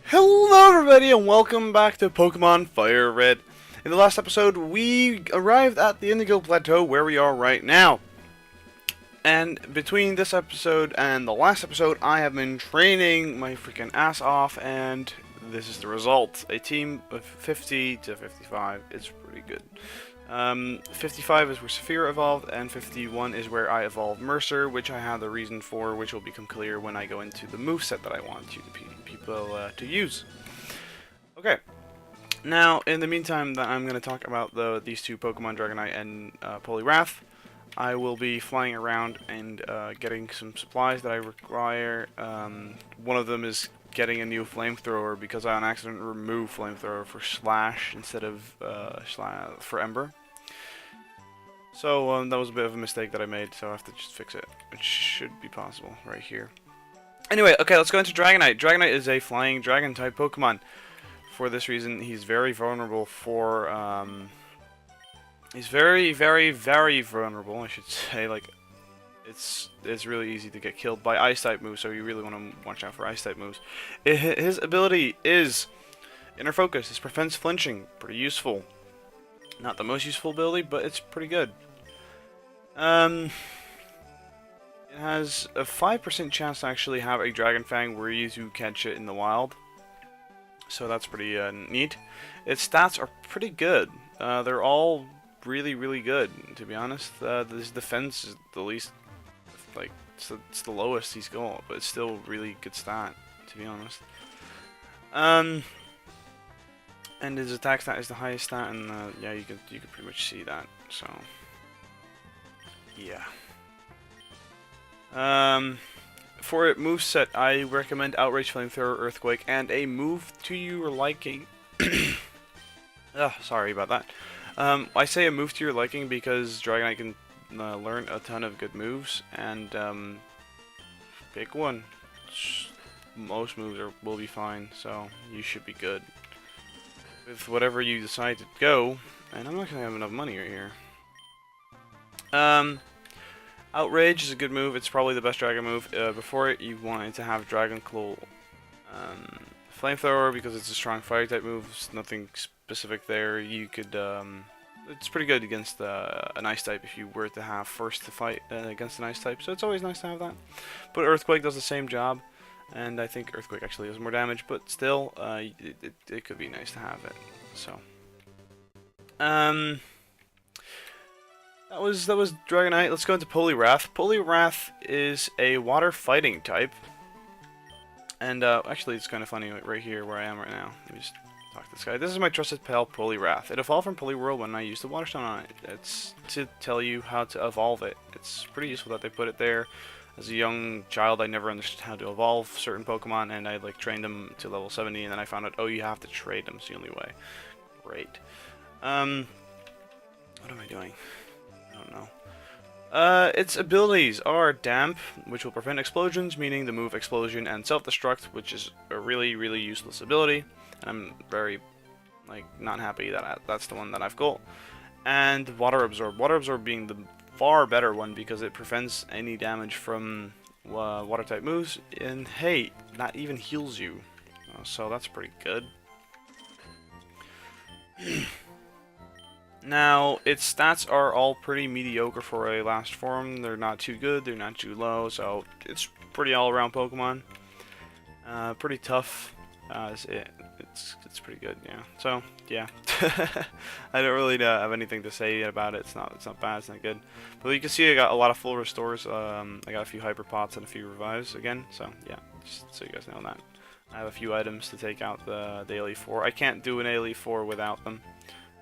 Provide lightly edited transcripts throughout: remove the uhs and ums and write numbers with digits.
Hello everybody and welcome back to Pokemon Fire Red. In the last episode, we arrived at the Indigo Plateau where we are right now. And between this episode and the last episode, I have been training my freaking ass off, and this is the result. A team of 50 to 55. It's pretty good. 55 is where Saphira evolved, and 51 is where I evolved Mercer, which I have the reason for, which will become clear when I go into the moveset that I want people to use. Okay, now in the meantime that I'm going to talk about these two Pokemon, Dragonite and Poliwrath, I will be flying around and getting some supplies that I require. One of them is getting a new flamethrower because I on accident removed flamethrower for Slash instead of for Ember. So that was a bit of a mistake that I made, so I have to just fix it. It should be possible right here. Anyway, okay, let's go into Dragonite. Dragonite is a flying dragon type Pokemon. For this reason, he's very vulnerable for he's very vulnerable, I should say. Like, it's really easy to get killed by ice type moves, so you really want to watch out for ice type moves. His ability is Inner Focus. This prevents flinching. Pretty useful. Not the most useful ability, but it's pretty good. It has a 5% chance to actually have a Dragon Fang were you to catch it in the wild. So that's pretty neat. Its stats are pretty good. They're all really good, to be honest. This defense is the least, like, it's the lowest he's got, but it's still really good stat, to be honest. And his attack stat is the highest stat, and yeah, you could pretty much see that. So yeah. For it moveset, I recommend Outrage, Flamethrower, Earthquake, and a move to your liking. Sorry about that. I say a move to your liking because Dragonite can learn a ton of good moves, and pick one. Most moves will be fine, so you should be good with whatever you decide to go. And I'm not gonna have enough money right here. Outrage is a good move. It's probably the best dragon move. Before it, you wanted to have Dragon Claw, Flamethrower, because it's a strong fire type move. It's nothing specific there. You could, it's pretty good against an ice type if you were to have first to fight against an ice type. So it's always nice to have that. But Earthquake does the same job, and I think Earthquake actually does more damage. But still, it could be nice to have it. So, That was Dragonite. Let's go into Poliwrath. Poliwrath is a water fighting type. And actually it's kind of funny right here where I am right now. Let me just talk to this guy. This is my trusted pal, Poliwrath. It evolved from Poliwhirl when I used the Water Stone on it. It's to tell you how to evolve it. It's pretty useful that they put it there. As a young child, I never understood how to evolve certain Pokemon, and I like trained them to level 70, and then I found out, oh, you have to trade them. It's the only way. Great. What am I doing? I don't know. Its abilities are Damp, which will prevent explosions, meaning the move Explosion, and Self-Destruct, which is a really useless ability. And I'm very, like, not happy that that's the one that I've got. And Water Absorb. Water Absorb being the far better one because it prevents any damage from water-type moves, and hey, that even heals you. So that's pretty good. Now, its stats are all pretty mediocre for a last form. They're not too good, they're not too low, so it's pretty all-around Pokemon. Pretty tough. It's pretty good, yeah. So yeah, I don't really have anything to say about it. It's not bad. It's not good. But you can see I got a lot of full restores. I got a few Hyper Pots and a few revives again. So yeah, just so you guys know that. I have a few items to take out the Elite Four. I can't do an Elite Four without them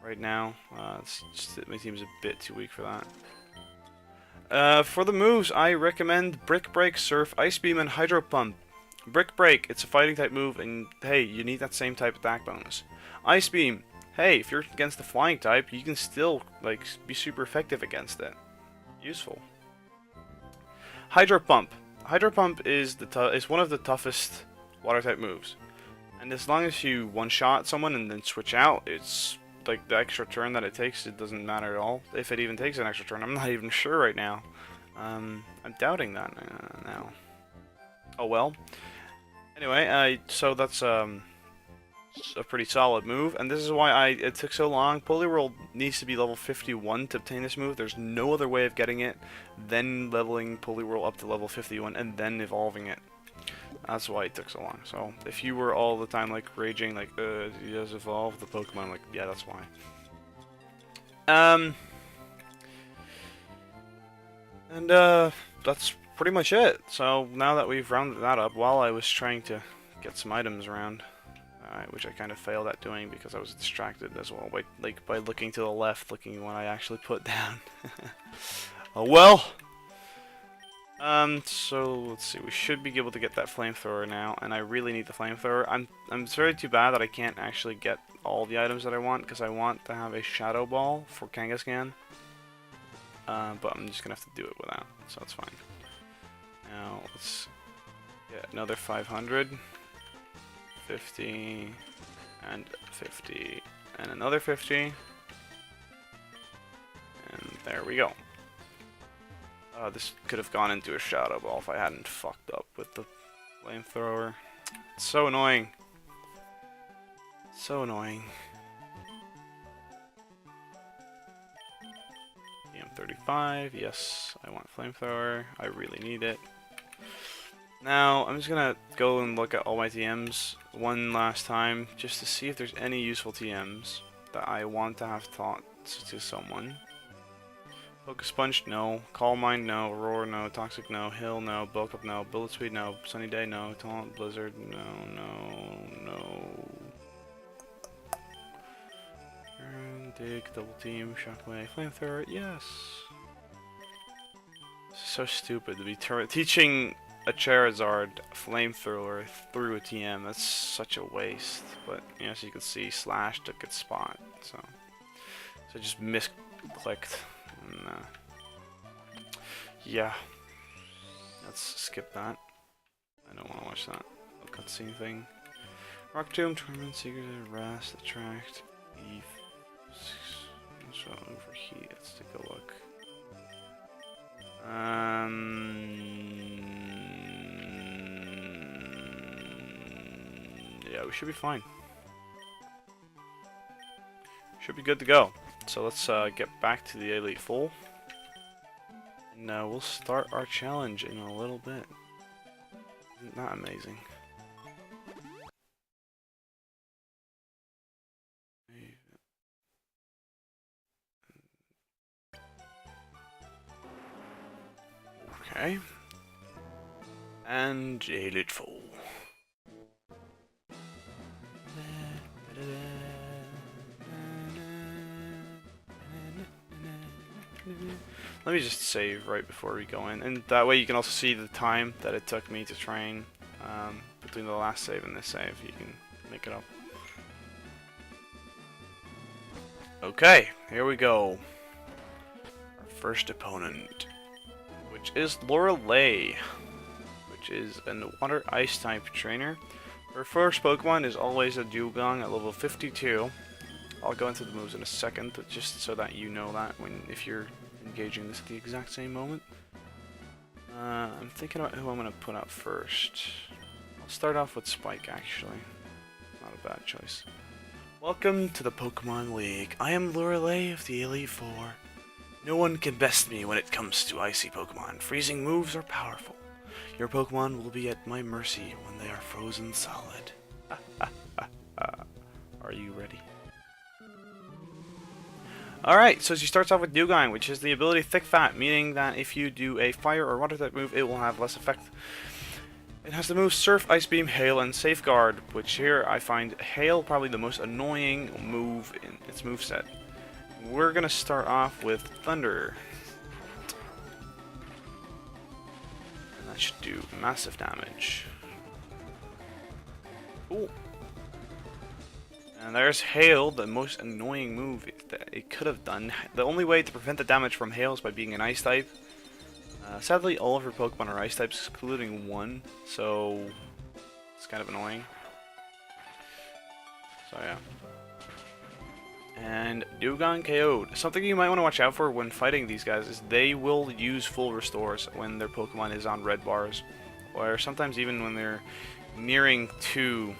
right now. My team's a bit too weak for that. For the moves, I recommend Brick Break, Surf, Ice Beam, and Hydro Pump. Brick Break, it's a fighting type move, and hey, you need that same type attack bonus. Ice Beam, hey, if you're against the flying type, you can still like be super effective against it. Useful. Hydro Pump. Hydro Pump is one of the toughest water type moves, and as long as you one-shot someone and then switch out, it's like the extra turn that it takes. It doesn't matter at all if it even takes an extra turn. I'm not even sure right now. I'm doubting that now. Oh well. Anyway, so that's a pretty solid move, and this is why it took so long. Poliwhirl needs to be level 51 to obtain this move. There's no other way of getting it than leveling Poliwhirl up to level 51 and then evolving it. That's why it took so long. So if you were all the time like raging, like, he has evolved the Pokemon, like, yeah, that's why. That's pretty much it. So now that we've rounded that up, while I was trying to get some items around, which I kind of failed at doing because I was distracted as well by looking to the left, looking what I actually put down. Oh well. So let's see. We should be able to get that flamethrower now, and I really need the flamethrower. It's very too bad that I can't actually get all the items that I want because I want to have a shadow ball for Kangaskhan. But I'm just gonna have to do it without, so that's fine. Now let's get another 500, 50, and 50, and another 50, and there we go. This could have gone into a shadow ball if I hadn't fucked up with the flamethrower. It's so annoying. So annoying. TM35, yes, I want flamethrower. I really need it. Now, I'm just gonna go and look at all my TMs one last time, just to see if there's any useful TMs that I want to have taught to someone. Focus Sponge, no. Calm Mind, no. Roar, no. Toxic, no. Hill, no. Bulk Up, no. Bullet Speed, no. Sunny Day, no. Taunt, Blizzard, no. Dig, Double Team, Shockwave, Flamethrower, yes. This is so stupid to be teaching a Charizard Flamethrower through a TM. That's such a waste. But, you know, as you can see, Slash took its spot. So I just misclicked. And, yeah. Let's skip that. I don't want to watch that cutscene thing. Rock Tomb, Torment, Secret, Rest, Attract, Eve. So overheat. Let's take a look. Yeah, we should be fine. Should be good to go. So let's get back to the Elite Four. And we'll start our challenge in a little bit. Isn't that amazing? Okay. And Elite Four. Let me just save right before we go in, and that way you can also see the time that it took me to train between the last save and this save. You can make it up. Okay, here we go. Our first opponent, which is Lorelei, which is a Water Ice type trainer. Her first Pokemon is always a Dewgong at level 52. I'll go into the moves in a second, but just so that you know that if you're engaging this at the exact same moment. I'm thinking about who I'm going to put out first. I'll start off with Spike, actually. Not a bad choice. Welcome to the Pokemon League. I am Lorelei of the Elite Four. No one can best me when it comes to icy Pokemon. Freezing moves are powerful. Your Pokemon will be at my mercy when they are frozen solid. Are you ready? Alright, so she starts off with Dewgong, which is the ability Thick Fat, meaning that if you do a fire or water type move, it will have less effect. It has the moves Surf, Ice Beam, Hail, and Safeguard, which here I find Hail probably the most annoying move in its moveset. We're gonna start off with Thunder. And that should do massive damage. Ooh. And there's Hail, the most annoying move that it could have done. The only way to prevent the damage from Hail is by being an Ice type. Sadly, all of her Pokemon are Ice types, excluding one, so it's kind of annoying. So yeah. And Dewgong KO'd. Something you might want to watch out for when fighting these guys is they will use full restores when their Pokemon is on red bars, or sometimes even when they're nearing 2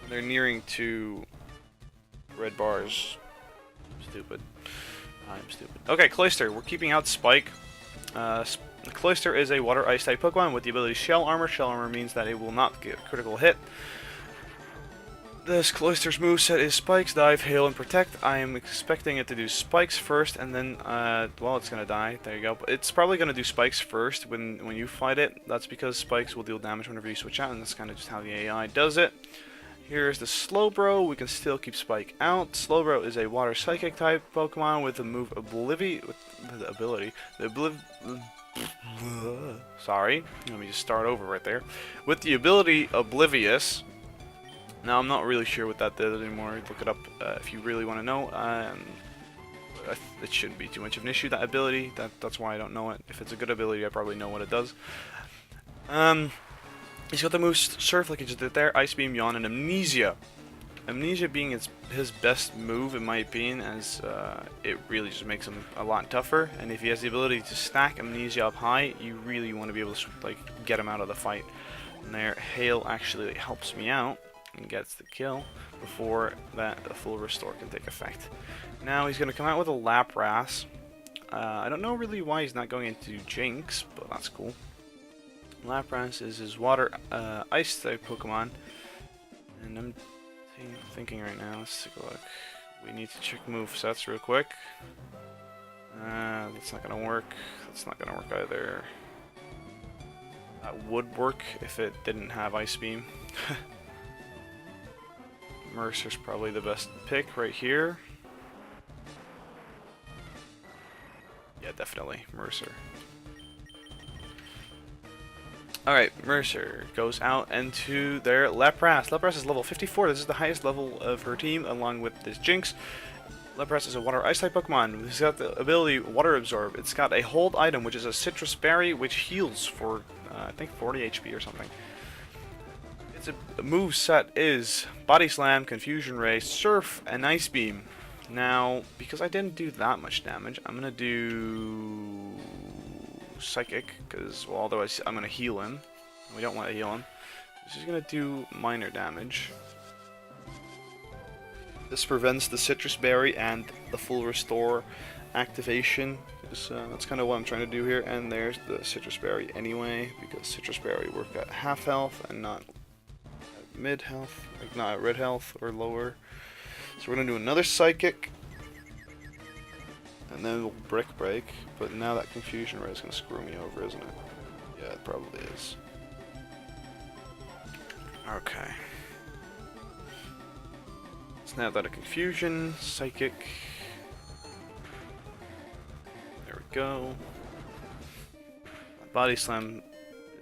They're nearing 2 red bars. Stupid. I'm stupid. Okay, Cloyster. We're keeping out Spike. Cloyster is a water ice type Pokemon with the ability Shell Armor. Shell Armor means that it will not get a critical hit. This Cloyster's moveset is Spikes, Dive, Hail, and Protect. I am expecting it to do Spikes first, and then, well, it's gonna die. There you go. But it's probably gonna do Spikes first when you fight it. That's because Spikes will deal damage whenever you switch out, and that's kind of just how the AI does it. Here's the Slowbro. We can still keep Spike out. Slowbro is a Water Psychic type Pokemon with the move Oblivion, with the ability, sorry, let me just start over right there. With the ability Oblivious. Now, I'm not really sure what that did anymore. Look it up if you really want to know. It shouldn't be too much of an issue, that ability. That's why I don't know it. If it's a good ability, I probably know what it does. He's got the moves Surf, like he just did there, Ice Beam, Yawn, and Amnesia. Amnesia being his best move, in my opinion, as it really just makes him a lot tougher. And if he has the ability to stack Amnesia up high, you really want to be able to like get him out of the fight. And there, Hail actually helps me out and gets the kill before that the full restore can take effect. Now he's going to come out with a Lapras. I don't know really why he's not going into Jinx, but that's cool. Lapras is his water ice type Pokemon, and I'm thinking right now, let's take a look. We need to check movesets real quick. That's not gonna work. That's not gonna work either. That would work if it didn't have Ice Beam. Mercer's probably the best pick right here. Yeah, definitely Mercer. Alright, Mercer goes out into their Lapras. Lapras is level 54. This is the highest level of her team, along with this Jinx. Lapras is a water ice type Pokemon. It's got the ability Water Absorb. It's got a hold item, which is a Citrus Berry, which heals for, I think, 40 HP or something. Its move set is Body Slam, Confusion Ray, Surf, and Ice Beam. Now, because I didn't do that much damage, I'm gonna do Psychic, because, well, otherwise I'm gonna heal him. We don't want to heal him. This is gonna do minor damage. This prevents the Citrus Berry and the full restore activation. That's kind of what I'm trying to do here. And there's the Citrus Berry anyway, because Citrus Berry work at half health and not at mid health, like not at red health or lower. So we're gonna do another Psychic, and then we'll Brick Break. But now that Confusion Ray is gonna screw me over, isn't it? Yeah, it probably is. Okay. Snap that a Confusion, Psychic. There we go. Body Slam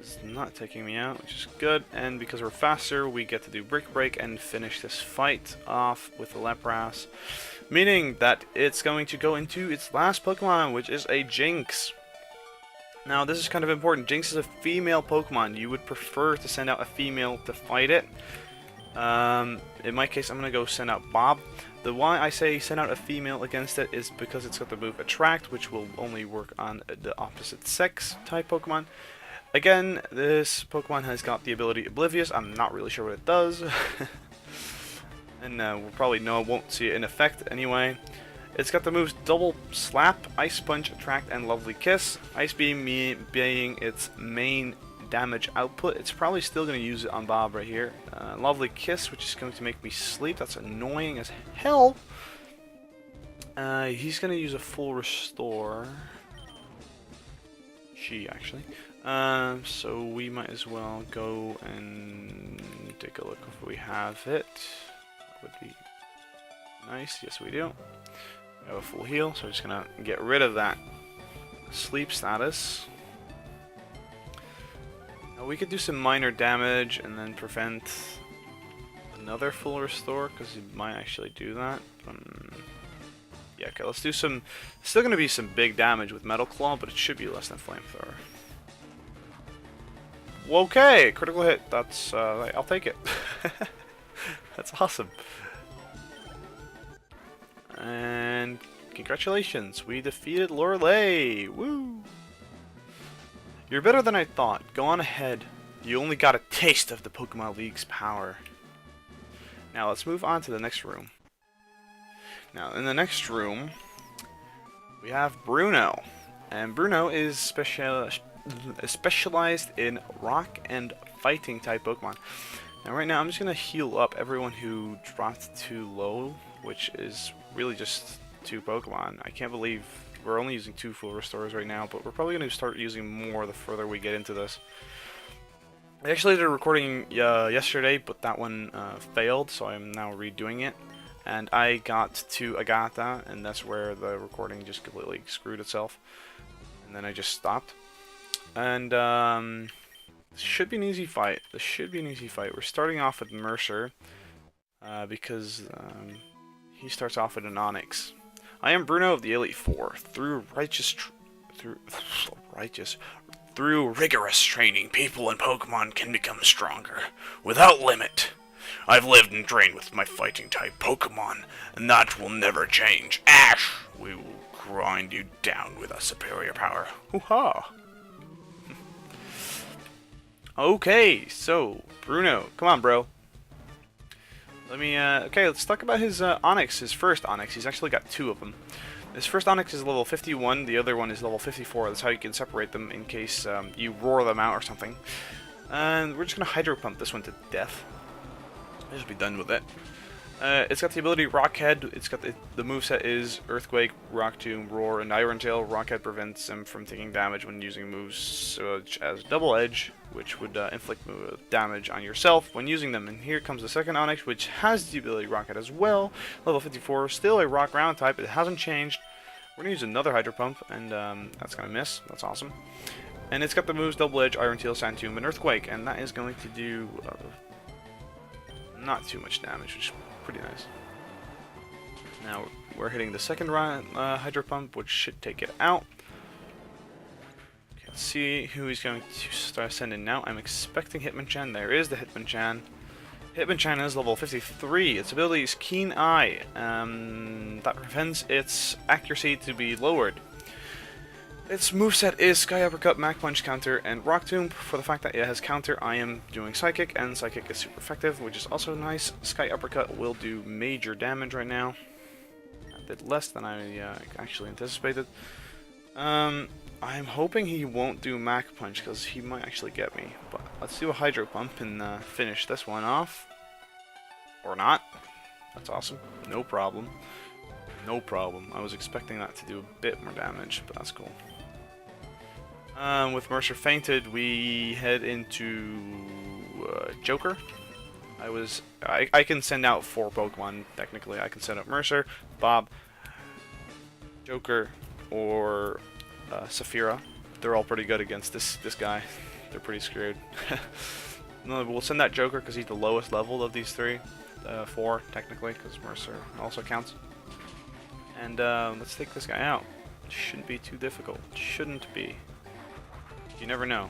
is not taking me out, which is good. And because we're faster, we get to do Brick Break and finish this fight off with the Lapras. Meaning that it's going to go into its last Pokemon, which is a Jinx. Now, this is kind of important. Jinx is a female Pokemon. You would prefer to send out a female to fight it. In my case, I'm going to go send out Bob. The why I say send out a female against it is because it's got the move Attract, which will only work on the opposite sex type Pokemon. Again, this Pokemon has got the ability Oblivious. I'm not really sure what it does. And we'll probably won't see it in effect anyway. It's got the moves Double Slap, Ice Punch, Attract, and Lovely Kiss. Ice Beam being its main damage output. It's probably still going to use it on Bob right here. Lovely Kiss, which is going to make me sleep. That's annoying as hell. He's going to use a full restore. She, actually. So we might as well go and take a look if we have it. That would be nice. Yes, we do. We have a full heal, so we're just going to get rid of that sleep status. Now we could do some minor damage and then prevent another full restore, because he might actually do that. Yeah, okay, let's do some... Still going to be some big damage with Metal Claw, but it should be less than Flamethrower. Okay, critical hit. That's, I'll take it. That's awesome. And congratulations, we defeated Lorelei. Woo! You're better than I thought. Go on ahead. You only got a taste of the Pokemon League's power. Now let's move on to the next room. Now in the next room, we have Bruno. And Bruno is specialized in rock and fighting type Pokemon. Now right now I'm just going to heal up everyone who dropped too low, which is really just 2 Pokemon. I can't believe we're only using 2 full restores right now, but we're probably going to start using more the further we get into this. I actually did a recording yesterday, but that one failed, so I'm now redoing it. And I got to Agatha, and that's where the recording just completely screwed itself. And then I just stopped. And this should be an easy fight. This should be an easy fight. We're starting off with Mercer, because he starts off with an Onix. I am Bruno of the Elite Four. Through rigorous training, people and Pokemon can become stronger, without limit. I've lived and trained with my fighting type Pokemon, and that will never change. Ash, we will grind you down with a superior power. Hoo-ha! Okay, so, Bruno, come on, bro. Let me, okay, let's talk about his Onix, his first Onix. He's actually got 2 of them. This first Onix is level 51, the other one is level 54. That's how you can separate them in case you roar them out or something. And we're just going to Hydro Pump this one to death. Just be done with it. It's got the ability Rockhead. It's got the moveset is Earthquake, Rock Tomb, Roar, and Iron Tail. Rockhead prevents him from taking damage when using moves such as Double Edge, which would inflict damage on yourself when using them. And here comes the second Onix, which has the ability Rockhead as well. Level 54, still a Rock Ground type. It hasn't changed. We're going to use another Hydro Pump, and that's going to miss. That's awesome. And it's got the moves Double Edge, Iron Tail, Sand Tomb, and Earthquake, and that is going to do not too much damage, which is pretty nice. Now we're hitting the second Hydro Pump, which should take it out. Okay, let's see who he's going to start sending now. I'm expecting Hitmonchan. There is the Hitmonchan. Hitmonchan is level 53. Its ability is Keen Eye. That prevents its accuracy to be lowered. Its moveset is Sky Uppercut, Mach Punch counter, and Rock Tomb. For the fact that it has counter, I am doing Psychic, and Psychic is super effective, which is also nice. Sky Uppercut will do major damage right now. A bit less than I actually anticipated. I'm hoping he won't do Mach Punch, because he might actually get me. But let's do a Hydro Pump and finish this one off. Or not. That's awesome. No problem. No problem. I was expecting that to do a bit more damage, but that's cool. With Mercer fainted, we head into Joker. I can send out 4 Pokemon, technically. I can send out Mercer, Bob, Joker, or Saphira. They're all pretty good against this guy. They're pretty screwed. No, we'll send that Joker because he's the lowest level of these 4, technically, because Mercer also counts. And let's take this guy out. Shouldn't be too difficult. Shouldn't be. You never know.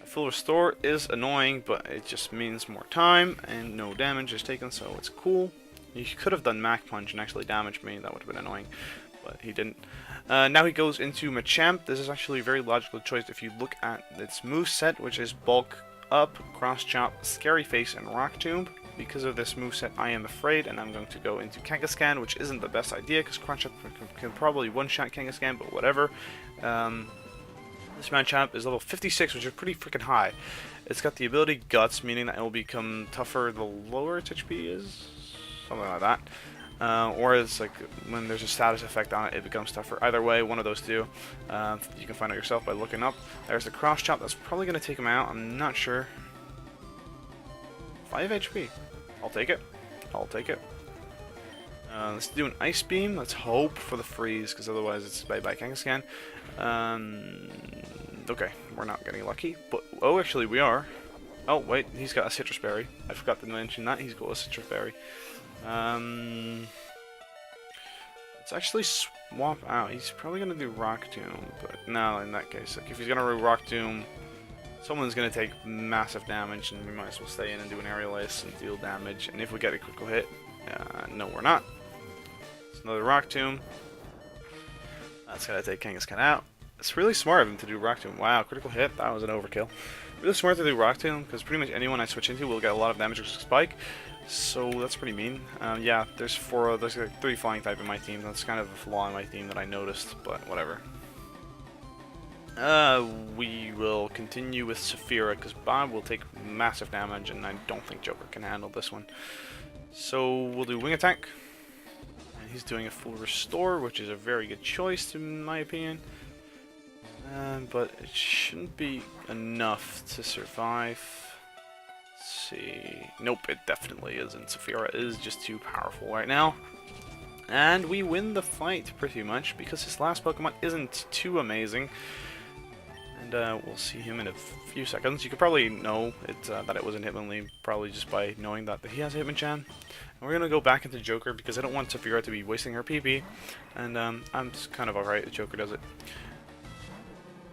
A full restore is annoying, but it just means more time and no damage is taken, so it's cool. You could have done Mach Punch and actually damaged me. That would have been annoying, but he didn't. Now he goes into Machamp. This is actually a very logical choice if you look at its moveset, which is Bulk Up, Cross Chop, Scary Face, and Rock Tomb. Because of this moveset, I am afraid, and I'm going to go into Kangaskhan, which isn't the best idea, because Crunch Up can probably one-shot Kangaskhan, but whatever. This Machamp is level 56, which is pretty freaking high. It's got the ability Guts, meaning that it will become tougher the lower its HP is, something like that. Or it's like when there's a status effect on it, it becomes tougher. Either way, one of those two. You can find out yourself by looking up. There's the Cross Chop, that's probably going to take him out, I'm not sure. 5 HP. I'll take it. I'll take it. Let's do an Ice Beam. Let's hope for the freeze, because otherwise it's bye-bye Kangaskhan. Okay, we're not getting lucky. But oh, actually we are. Oh, wait, he's got a Citrus Berry. I forgot to mention that. He's got a Citrus Berry. Let's actually swap out. He's probably going to do Rock Tomb, but no, in that case. Like, if he's going to do Rock Tomb, someone's going to take massive damage, and we might as well stay in and do an Aerial Ace and deal damage. And if we get a critical hit, no, we're not. It's another Rock Tomb. That's going to take Kangaskhan out. It's really smart of him to do Rock Tomb. Wow, critical hit. That was an overkill. Really smart to do Rock Tomb, because pretty much anyone I switch into will get a lot of damage with Spike. So that's pretty mean. Yeah, there's like 3 flying type in my team. That's kind of a flaw in my team that I noticed, but whatever. We will continue with Saphira, because Bob will take massive damage, and I don't think Joker can handle this one. So we'll do Wing Attack. And he's doing a full Restore, which is a very good choice, in my opinion. But it shouldn't be enough to survive. Let's see. Nope, it definitely isn't. Saphira is just too powerful right now. And we win the fight, pretty much, because his last Pokemon isn't too amazing. And we'll see him in a few seconds. You could probably know that it wasn't Hitmonlee, probably just by knowing that he has a Hitmonchan. And we're going to go back into Joker, because I don't want Saphira to be wasting her PP. And I'm just kind of alright if Joker does it.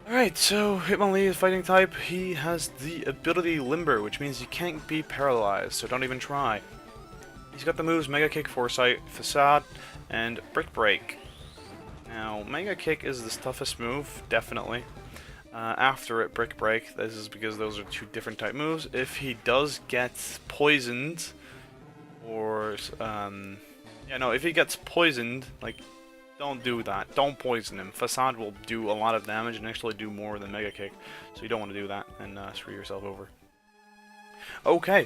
Alright, so Hitmonlee is fighting type. He has the ability Limber, which means he can't be paralyzed, so don't even try. He's got the moves Mega Kick, Foresight, Facade, and Brick Break. Now, Mega Kick is the toughest move, definitely. After it, Brick Break. This is because those are 2 different type moves. If he does get poisoned, or if he gets poisoned, like, don't do that. Don't poison him. Facade will do a lot of damage and actually do more than Mega Kick, so you don't want to do that and screw yourself over. Okay,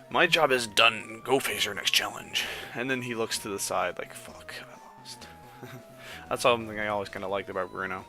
my job is done. Go face your next challenge. And then he looks to the side like, fuck, I lost. That's something I always kind of liked about Bruno.